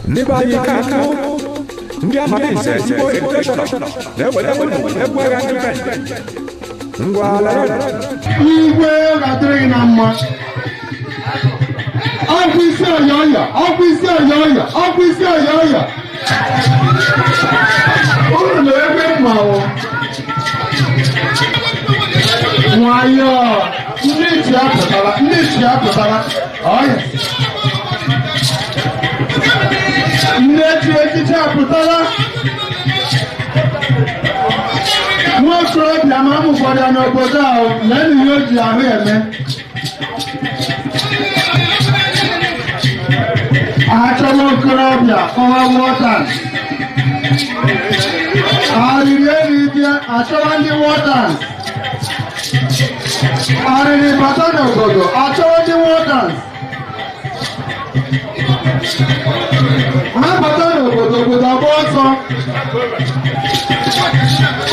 Nibanye kano Ndi amalize Igbo educational Egwu Iriagha ndi Bende Ngwala Igwe ga-adịrị na mma ọkụ isi ọyọyọ unu na-ebe mmanwụ nwayọọ ndị ichi apụtara ọya ndị echichi apụtara nwokorobịa ma amụkwara ya n'obodo ahụ na ihe o ji ahụ eme achọrọ okorobịa kọwa war dance arịrị eribịa achọrọ ndị war dance arịrị bata n'obodo achọrọ ndị war dance ha bata n'obodo obodo agba ọsọ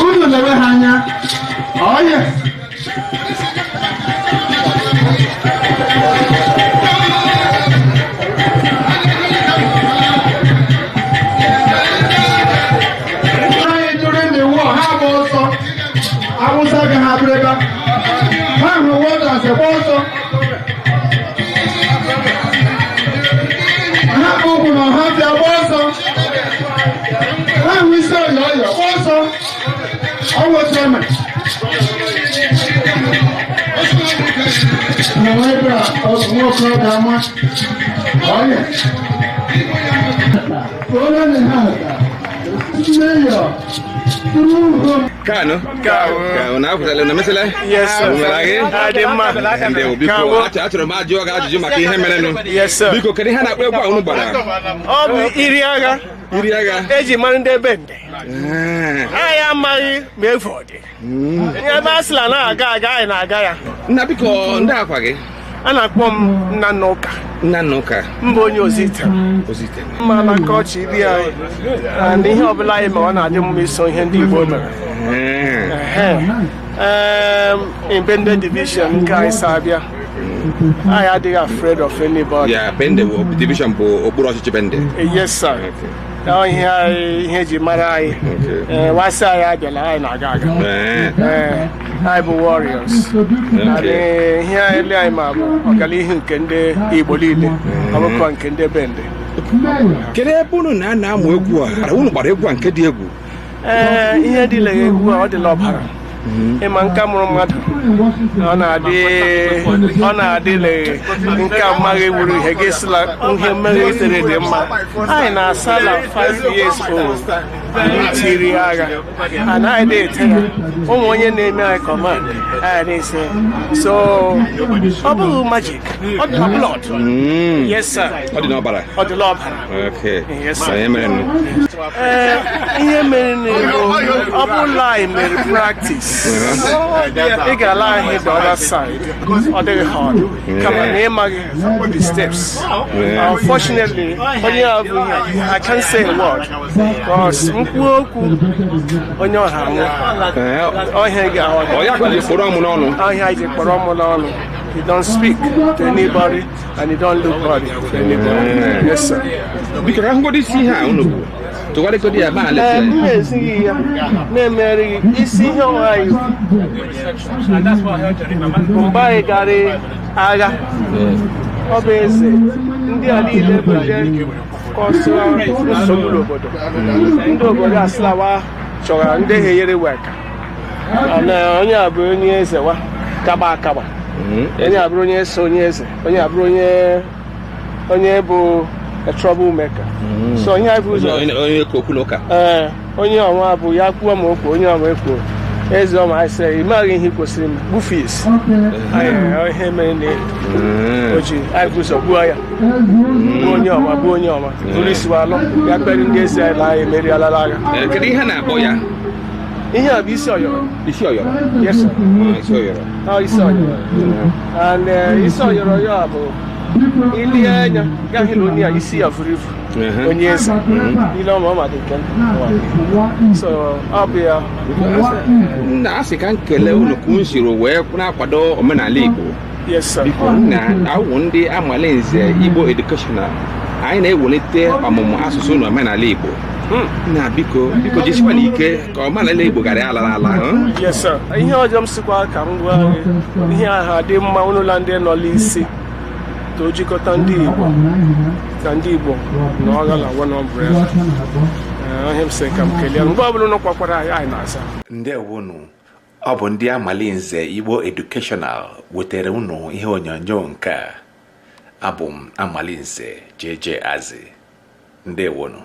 unu lewe ha anya ọye anyị jụrụ ndị wụọ ha gba ọsọ awụsa gị ha bịrịba ha hụrụ wọdans gba ọsọ ha kpọkwụ na ha bịa gba ọsọ ha hụ isi ọyọyọ gba ọsọ ọwụsọ eme na ebe a nwoke ọ ga-ama ọyị onye na ha mayor Kano? Una mesele? Yes, sir. Achọrọ m ajụ oge ajụjụ maka ihe mere nụ. Yes, sir. Biko, kedu ihe na-akpọ egwu a unu gbara? Ọ bụ Iriagha. Iriagha. Eji mara ndị Bende. Anyị amaghị ma efu ọ dị. Ebe a sịla na-aga anyị na-aga ya. Nna biko, ndị akwa gị? A na-akpọ m Nnanna Uka. Nnanna Uka. Mba onye Ozite. Mma na kọọchị iri anyị. Na ihe ọbụla anyị ma ọ na-adị mma iso ihe ndị Igbo mere. In Bende division nke anyị si abịa. I adịghị afraid of anybody. Yeah, Bende division bụ okpuru ọchịchị Bende. Yes, sir. Ihe eji mara anyị. Wasị anyị abịala anyị na-aga aga. Anyị bụ warriors. Ihe ele anyị ma bụ ọganihu nke ndị Igbo niile, ọ bụkwa nke ndị Bende. Kedu ebe unu na-amụ egwu a? Unu gbara egwu a nke dị egwu? Ihe dịla egwu a ọ dịla ọbara. Ịma nka mụrụ mmadụ ọ na-adịle nke amaghị wuru ihe ga-esila ihe mmeri itere dị mma. Anyị na-asala 5 years old tiri agha anaghị na-ete ya ụmụ onye na-eme anyị command anyị na-ese so ọ bụghị magic ọ dị na blood. Yes, sir. Ọ dị n'ọbara? Ọ dị n'ọbara. Okay. Yes, sir. Ihe mere nụ? Ihe mere n'Igbo ọ bụla anyị mere practice ị ga-ala anyị the other side. Ọ dịghị hard kama na ịmaghị the steps. Unfortunately onye abụ ihe I can't say a word because mkpu okwu onye ọha nwụ ọhịa ga-ahụ Ọya ka ji kpọrọ ọmụ n'ọnụ? ọhịa ji kpọrọ ọmụ n'ọnụ. You don't speak to anybody and you don't look body to anybody. Yes, sir. Biko ka ngodi isi ihe a unu bụ tụgharịgodi ya ma alete. M na-ezighị ya na-emeri isi ihe ọha anyị mgbe anyị gara agha ọ bụ eze ndị a niile bụ ndị kọsịra nsogbu n'obodo. Ndị obodo asịlawa chọrọ ndị ha enyere weka onye a bụ onye eze wa kaba akaba, onye abụrụ onye so onye eze, onye abụrụ onye bụ a troublemaker. So onye abụ ụzọ onye kokwu n'ụka. Onye ọma bụ ya kwuo ma okwu onye ọma ekwuo eze ọma anyị sị ị maghị ihe kwesịrị m gbufe isi ihe mere na oji anyị bụ ụzọ gbuo ya bụ onye ọma bụrụ isiwa alụ ya kpere ndị eze anyị na anyị emeriela agha. Kedu ihe na-akpọ ya? Ihe a bụ isi ọyọrọ. Isi ọyọrọ? Yes, sir. Isi ọyọrọ. Isi ọyọrọ. And isi ọyọrọ ya bụ ili anya gaghị na onye a isi ya furu ifu onye eze ile ọma ọ ma dị nke so ọ bụ ya. Nna asị ka nkele unu ka unu siri wee na-akwado omenala Igbo. Yes, sir. Biko na awụ ndị amala nze Igbo educational anyị na-ewelite ọmụmụ asụsụ na omenala Igbo na biko jisikwa n'ike ka omenala Igbo gara ala. Yes sir. Ihe ọjọọ m sikwa ka m gwa gị ihe aha dị mma ụlọ ndị nọ n'isi to jikọta ndị Igbo ka ndị Igbo na ọga na one umbrella. Ihe m sị ka m kelee mgbe ọbụla ụnụ kwakwara anyị na-asa. Ndewonu, ọ bụ ndị Amalinze Igbo Educational wetere unu ihe onyonyo nke a. Abụ m Amalinze JJ Azi. Ndewonu.